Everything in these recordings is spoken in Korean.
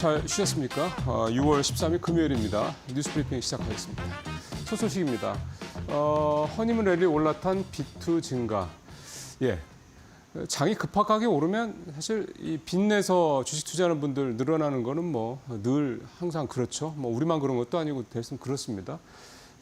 잘 쉬셨습니까? 6월 13일 금요일입니다. 뉴스 브리핑 시작하겠습니다. 첫 소식입니다. 허니문 랠리 올라탄 비투 증가. 예. 장이 급하게 오르면 사실 이 빚내서 주식 투자하는 분들 늘어나는 거는 뭐 늘 항상 그렇죠. 뭐 우리만 그런 것도 아니고 대부분 그렇습니다.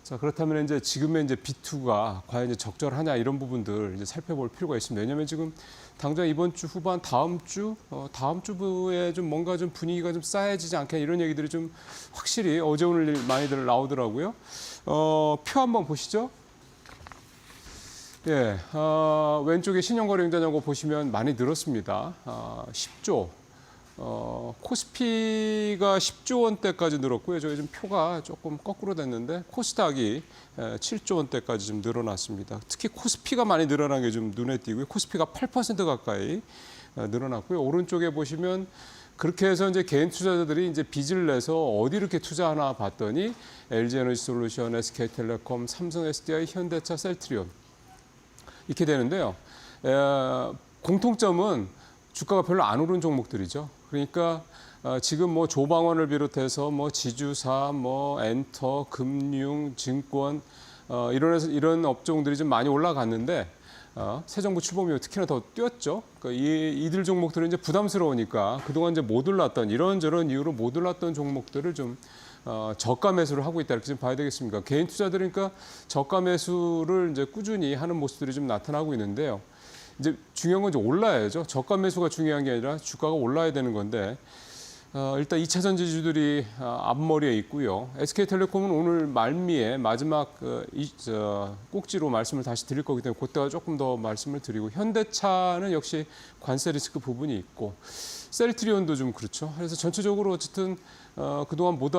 자, 그렇다면 이제 지금의 이제 비투가 과연 이제 적절하냐 이런 부분들 이제 살펴볼 필요가 있습니다. 왜냐하면 지금 당장 이번 주 후반 다음 주에 좀 뭔가 좀 분위기가 좀 싸해지지 않게 이런 얘기들이 좀 확실히 어제 오늘 많이들 나오더라고요. 표 한번 보시죠. 예, 왼쪽에 신용거래응자냐고 보시면 많이 늘었습니다. 10조. 코스피가 10조 원대까지 늘었고요. 저희 좀 표가 조금 거꾸로 됐는데 코스닥이 7조 원대까지 좀 늘어났습니다. 특히 코스피가 많이 늘어난 게 좀 눈에 띄고요. 코스피가 8% 가까이 늘어났고요. 오른쪽에 보시면 그렇게 해서 이제 개인 투자자들이 이제 빚을 내서 어디 이렇게 투자하나 봤더니 LG에너지솔루션, SK텔레콤, 삼성 SDI, 현대차, 셀트리온 이렇게 되는데요. 공통점은 주가가 별로 안 오른 종목들이죠. 그러니까 지금 뭐 조방원을 비롯해서 뭐 지주사, 뭐 엔터, 금융, 증권 이런 업종들이 좀 많이 올라갔는데 새 정부 출범 이후 특히나 더 뛰었죠. 그러니까 이들 종목들은 이제 부담스러우니까 그동안 이제 못 올랐던 이런저런 이유로 못 올랐던 종목들을 좀 저가 매수를 하고 있다 이렇게 좀 봐야 되겠습니까? 개인 투자들이니까 저가 매수를 이제 꾸준히 하는 모습들이 좀 나타나고 있는데요. 이제 중요한 건 이제 올라야죠. 저가 매수가 중요한 게 아니라 주가가 올라야 되는 건데 일단 2차 전지주들이 앞머리에 있고요. SK텔레콤은 오늘 말미에 마지막 꼭지로 말씀을 다시 드릴 거기 때문에 그때가 조금 더 말씀을 드리고 현대차는 역시 관세 리스크 부분이 있고 셀트리온도 좀 그렇죠. 그래서 전체적으로 어쨌든 그동안 못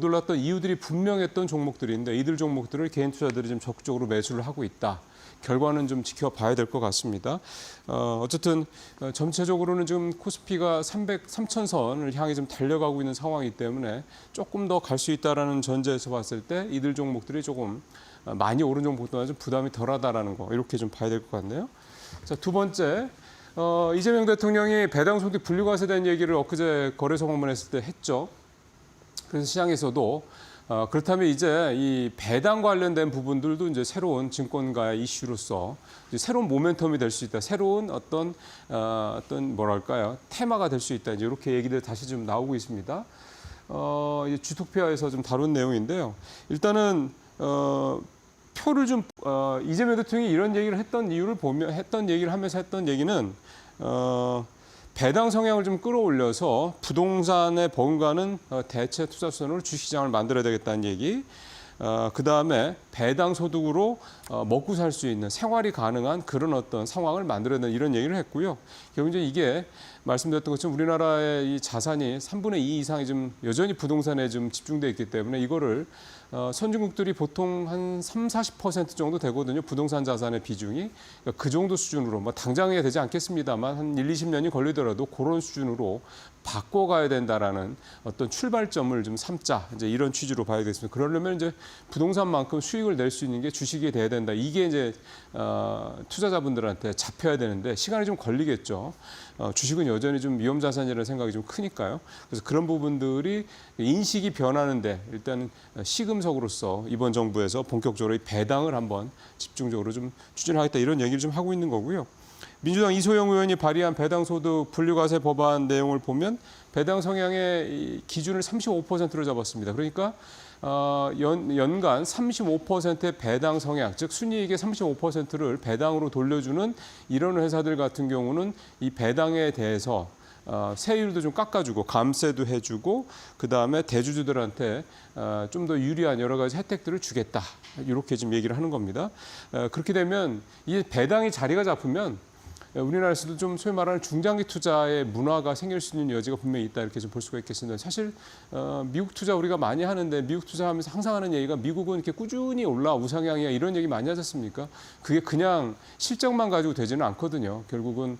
올랐던 이유들이 분명했던 종목들인데 이들 종목들을 개인 투자들이 좀 적극적으로 매수를 하고 있다. 결과는 좀 지켜봐야 될 것 같습니다. 어쨌든 전체적으로는 지금 코스피가 3,000선을 향해 좀 달려가고 있는 상황이기 때문에 조금 더 갈 수 있다라는 전제에서 봤을 때 이들 종목들이 조금 많이 오른 종목보다는 좀 부담이 덜하다라는 거 이렇게 좀 봐야 될 것 같네요. 자, 두 번째. 이재명 대통령이 배당소득 분류과세에 대한 얘기를 엊그제 거래소 방문했을 때 했죠. 그래서 시장에서도 그렇다면 이제 이 배당 관련된 부분들도 이제 새로운 증권가의 이슈로서 이제 새로운 모멘텀이 될 수 있다. 새로운 어떤 뭐랄까요 테마가 될 수 있다. 이제 이렇게 얘기들 다시 좀 나오고 있습니다. 이제 주토피아에서 좀 다룬 내용인데요. 일단은 표를 좀 이재명 대통령이 이런 얘기를 했던 이유를 보면 하면서 했던 얘기는 배당 성향을 좀 끌어올려서 부동산에 버금가는 대체 투자 수단으로 주식시장을 만들어야 되겠다는 얘기. 그다음에 배당 소득으로 먹고 살 수 있는 생활이 가능한 그런 어떤 상황을 만들어야 된다 이런 얘기를 했고요. 결국 이제 이게 말씀드렸던 것처럼 우리나라의 이 자산이 3분의 2 이상이 좀 여전히 부동산에 좀 집중돼 있기 때문에 이거를 선진국들이 보통 한 30-40% 정도 되거든요. 부동산 자산의 비중이. 그러니까 그 정도 수준으로 뭐 당장에 되지 않겠습니다만 한 1-20년이 걸리더라도 그런 수준으로 바꿔가야 된다라는 어떤 출발점을 좀 삼자. 이제 이런 취지로 봐야겠습니다. 그러려면 이제 부동산만큼 수익을 낼 수 있는 게 주식이 돼야 된다. 이게 이제 투자자분들한테 잡혀야 되는데 시간이 좀 걸리겠죠. 주식은 여전히 좀 위험 자산이라는 생각이 좀 크니까요. 그래서 그런 부분들이 인식이 변하는데 일단 시금석으로서 이번 정부에서 본격적으로 이 배당을 한번 집중적으로 좀 추진하겠다 이런 얘기를 좀 하고 있는 거고요. 민주당 이소영 의원이 발의한 배당소득 분류과세 법안 내용을 보면 배당 성향의 기준을 35%로 잡았습니다. 그러니까 연간 35%의 배당 성향, 즉 순이익의 35%를 배당으로 돌려주는 이런 회사들 같은 경우는 이 배당에 대해서 세율도 좀 깎아주고 감세도 해주고 그다음에 대주주들한테 좀 더 유리한 여러 가지 혜택들을 주겠다. 이렇게 지금 얘기를 하는 겁니다. 그렇게 되면 이 배당이 자리가 잡으면 우리나라에서도 좀 소위 말하는 중장기 투자의 문화가 생길 수 있는 여지가 분명히 있다 이렇게 좀 볼 수가 있겠습니다. 사실 미국 투자 우리가 많이 하는데 미국 투자하면서 항상 하는 얘기가 미국은 이렇게 꾸준히 올라 우상향이야 이런 얘기 많이 하지 않습니까? 그게 그냥 실적만 가지고 되지는 않거든요. 결국은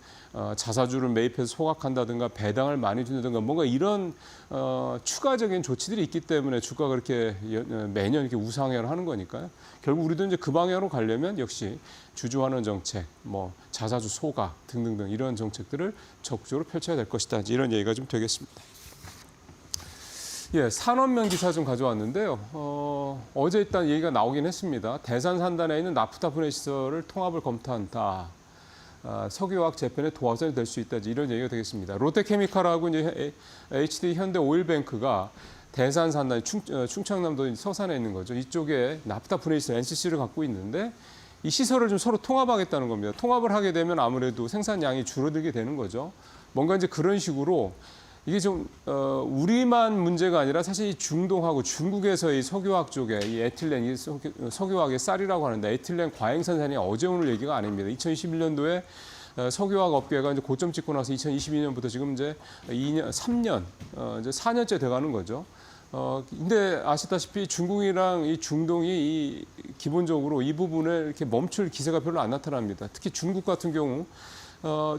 자사주를 매입해서 소각한다든가 배당을 많이 준다든가 뭔가 이런 추가적인 조치들이 있기 때문에 주가가 그렇게 매년 이렇게 우상향을 하는 거니까요. 결국 우리도 이제 그 방향으로 가려면 역시 주주환원 정책, 뭐 자사주 소각 등등등 이런 정책들을 적극적으로 펼쳐야 될 것이다. 이런 얘기가 좀 되겠습니다. 예, 산업면 기사 좀 가져왔는데요. 어제 일단 얘기가 나오긴 했습니다. 대산 산단에 있는 나프타 분해 시설을 통합을 검토한다. 석유화학 재편의 도화선이 될 수 있다. 이런 얘기가 되겠습니다. 롯데케미칼하고 이제 HD 현대오일뱅크가 대산 산단, 충청남도 서산에 있는 거죠. 이쪽에 나프타 분해 시설 NCC를 갖고 있는데 이 시설을 좀 서로 통합하겠다는 겁니다. 통합을 하게 되면 아무래도 생산량이 줄어들게 되는 거죠. 뭔가 이제 그런 식으로 이게 좀 우리만 문제가 아니라 사실 이 중동하고 중국에서의 석유화학 쪽에 이 에틸렌, 이 석유화학의 쌀이라고 하는데 에틸렌 과잉 생산이 어제 오늘 얘기가 아닙니다. 2021년도에 석유화학 업계가 이제 고점 찍고 나서 2022년부터 지금 이제 2년, 3년, 이제 4년째 돼가는 거죠. 근데 아시다시피 중국이랑 이 중동이 기본적으로 이 부분에 이렇게 멈출 기세가 별로 안 나타납니다. 특히 중국 같은 경우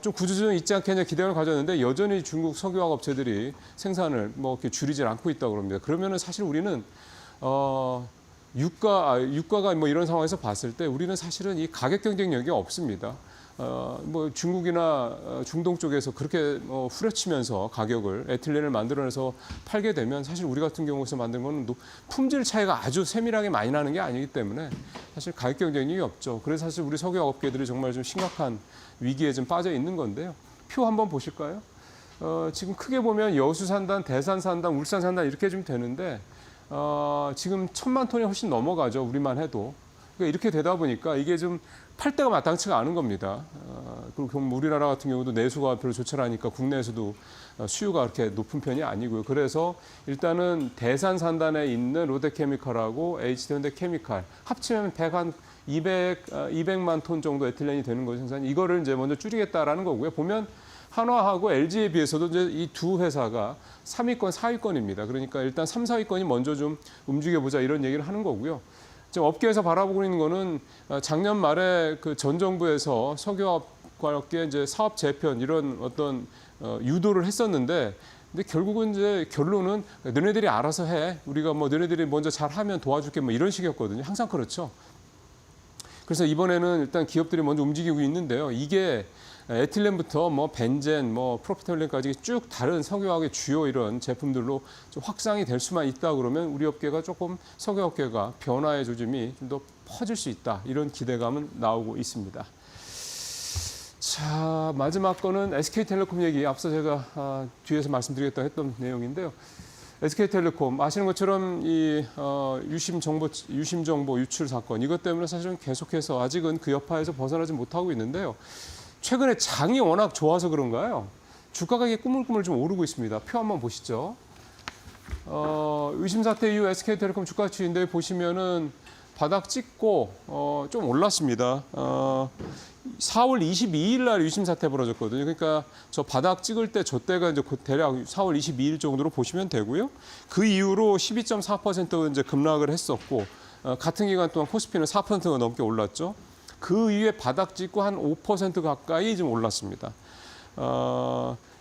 좀 구조조정이 있지 않겠냐 기대감을 가졌는데 여전히 중국 석유화학 업체들이 생산을 뭐 이렇게 줄이질 않고 있다고 합니다. 그러면은 사실 우리는 유가가 뭐 이런 상황에서 봤을 때 우리는 사실은 이 가격 경쟁력이 없습니다. 뭐 중국이나 중동 쪽에서 그렇게 후려치면서 가격을 에틸렌을 만들어내서 팔게 되면 사실 우리 같은 경우에서 만든 거는 품질 차이가 아주 세밀하게 많이 나는 게 아니기 때문에 사실 가격 경쟁력이 없죠. 그래서 사실 우리 석유화학 업계들이 정말 좀 심각한 위기에 좀 빠져 있는 건데요. 표 한번 보실까요? 지금 크게 보면 여수 산단, 대산 산단, 울산 산단 이렇게 좀 되는데 지금 1,000만 톤이 훨씬 넘어가죠. 우리만 해도. 그러니까 이렇게 되다 보니까 이게 좀 팔 때가 마땅치가 않은 겁니다. 그리고 우리나라 같은 경우도 내수가 별로 좋지 않으니까 국내에서도 수요가 그렇게 높은 편이 아니고요. 그래서 일단은 대산 산단에 있는 롯데케미칼하고 HD현대케미칼 합치면 200만 톤 정도 에틸렌이 되는 거죠. 생산. 이거를 이제 먼저 줄이겠다라는 거고요. 보면 한화하고 LG에 비해서도 이제 이 두 회사가 3위권, 4위권입니다. 그러니까 일단 3, 4위권이 먼저 좀 움직여보자 이런 얘기를 하는 거고요. 지금 업계에서 바라보고 있는 거는 작년 말에 그 전 정부에서 석유화학계 이제 사업 재편 이런 어떤 유도를 했었는데 근데 결국은 이제 결론은 너네들이 알아서 해. 우리가 뭐 너네들이 먼저 잘하면 도와줄게 뭐 이런 식이었거든요. 항상 그렇죠. 그래서 이번에는 일단 기업들이 먼저 움직이고 있는데요. 이게 에틸렌부터 뭐 벤젠, 뭐 프로피테놀렌까지 쭉 다른 석유화학의 주요 이런 제품들로 좀 확장이 될 수만 있다 그러면 우리 업계가 조금 석유업계가 변화의 조짐이 좀 더 퍼질 수 있다 이런 기대감은 나오고 있습니다. 자, 마지막 거는 SK텔레콤 얘기 앞서 제가 뒤에서 말씀드리겠다 했던 내용인데요. SK텔레콤 아시는 것처럼 이 유심 정보 유출 사건 이것 때문에 사실은 계속해서 아직은 그 여파에서 벗어나지 못하고 있는데요. 최근에 장이 워낙 좋아서 그런가요? 주가 가격이 꾸물꾸물 좀 오르고 있습니다. 표 한번 보시죠. 의심 사태 이후 SK텔레콤 주가 추이인데 보시면은 바닥 찍고 좀 올랐습니다. 4월 22일 날 유심 사태 벌어졌거든요. 그러니까 저 바닥 찍을 때 저 때가 이제 대략 4월 22일 정도로 보시면 되고요. 그 이후로 12.4% 이제 급락을 했었고 같은 기간 동안 코스피는 4%가 넘게 올랐죠. 그 이후에 바닥 찍고 한 5% 가까이 좀 올랐습니다.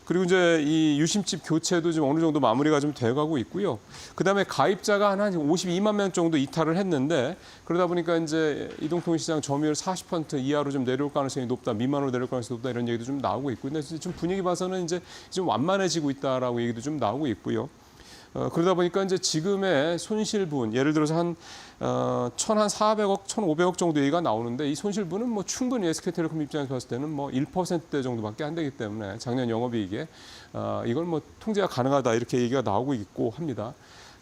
그리고 이제 이 유심칩 교체도 지금 어느 정도 마무리가 좀 돼가고 있고요. 그다음에 가입자가 한 52만 명 정도 이탈을 했는데 그러다 보니까 이제 이동통신시장 점유율 40% 이하로 좀 내려올 가능성이 높다, 미만으로 내려올 가능성이 높다 이런 얘기도 좀 나오고 있고, 근데 좀 분위기 봐서는 이제 좀 완만해지고 있다라고 얘기도 좀 나오고 있고요. 그러다 보니까 이제 지금의 손실분, 예를 들어서 한 1,400억, 1,500억 정도 얘기가 나오는데 이 손실분은 뭐 충분히 SK텔레콤 입장에서 봤을 때는 뭐 1% 정도밖에 안 되기 때문에 작년 영업이익에 이걸 뭐 통제가 가능하다 이렇게 얘기가 나오고 있고 합니다.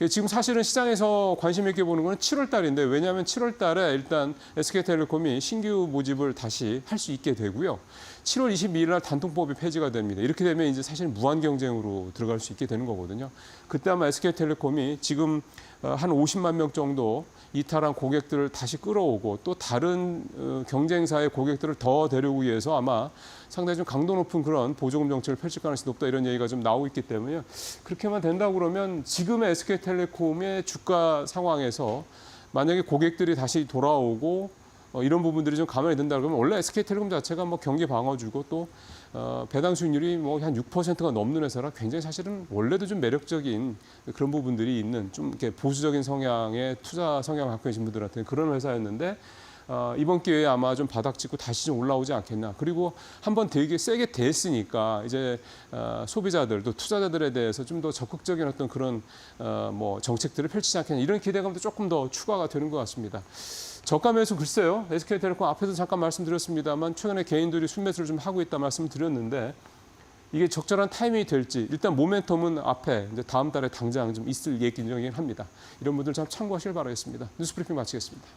지금 사실은 시장에서 관심 있게 보는 거는 7월 달인데 왜냐하면 7월 달에 일단 SK텔레콤이 신규 모집을 다시 할 수 있게 되고요. 7월 22일 날 단통법이 폐지가 됩니다. 이렇게 되면 이제 사실 무한 경쟁으로 들어갈 수 있게 되는 거거든요. 그때 아마 SK텔레콤이 지금 한 50만 명 정도 이탈한 고객들을 다시 끌어오고 또 다른 경쟁사의 고객들을 더 데려오기 위해서 아마 상당히 좀 강도 높은 그런 보조금 정책을 펼칠 가능성이 높다 이런 얘기가 좀 나오고 있기 때문에 그렇게만 된다고 그러면 지금의 SK텔레콤의 주가 상황에서 만약에 고객들이 다시 돌아오고 이런 부분들이 좀 감안이 된다 그러면 원래 SK텔레콤 자체가 뭐 경기 방어주고 또 배당 수익률이 뭐 한 6%가 넘는 회사라 굉장히 사실은 원래도 좀 매력적인 그런 부분들이 있는 좀 이렇게 보수적인 성향의 투자 성향을 갖고 계신 분들한테는 그런 회사였는데 이번 기회에 아마 좀 바닥 짚고 다시 좀 올라오지 않겠나. 그리고 한번 되게 세게 됐으니까 이제 소비자들 또 투자자들에 대해서 좀 더 적극적인 어떤 그런 뭐 정책들을 펼치지 않겠냐. 이런 기대감도 조금 더 추가가 되는 것 같습니다. 저가 매수 글쎄요. SK텔레콤 앞에서 잠깐 말씀드렸습니다만 최근에 개인들이 순매수를 좀 하고 있다 말씀을 드렸는데 이게 적절한 타이밍이 될지 일단 모멘텀은 앞에 이제 다음 달에 당장 좀 있을 얘기긴 합니다. 이런 분들 참 참고하시길 바라겠습니다. 뉴스브리핑 마치겠습니다.